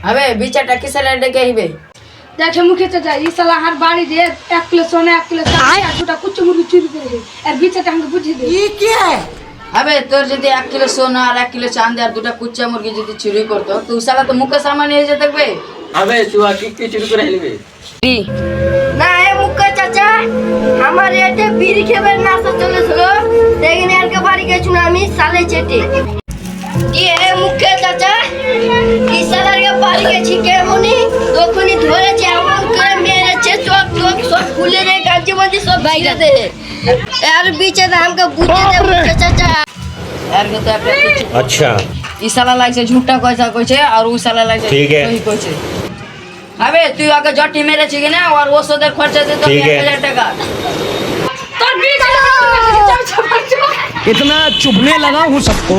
अबे বিচারটা কিসের ডেকে আইবে দেখে মুখে চাচা এই শালা হার বাড়ি যে 1 কিলো সোনা 1 কিলো চাঁদি আর দুটা কুচু মুরগি চুরি করে আর বিচারটা আমাকে বুঝিয়ে দে ई क्या है अबे তোর যদি 1 কিলো সোনা আর 1 কিলো চাঁদি আর দুটা কুচা মুরগি যদি চুরি করতো তুই শালা তো মুখে সামনে এসে থাকবে अबे तू কি চুরি করে আনবি না এ মুখে চাচা আমার এতে বিড়ি খেবে না চলেছিল দেখেন আর কে বাড়ি গেছু না আমি সালে চেটে কি এ মুখে চাচা এই শালার কে বাড়ি গেছি কেমনি তখনই ধরেছে এমন করে মেরেছে চোখ চোখ সব খুলে রে কাঁচি মধ্যে সব বাইরে দে আর বিচার আমাকে বুঝে দে মুখে চাচা यार के तो একটা কুচি अच्छा ई साला লাগছে ঝুটা কইছা কইছে আর ও শালা লাগছে ठीक है। সহি কইছে अबे তুই আগে জটি মেরেছি কি না আর ওষুধের খরচা দে তো ठीक है। 1000 টাকা তোর বিচার इतना चुभने लगा हूँ सबको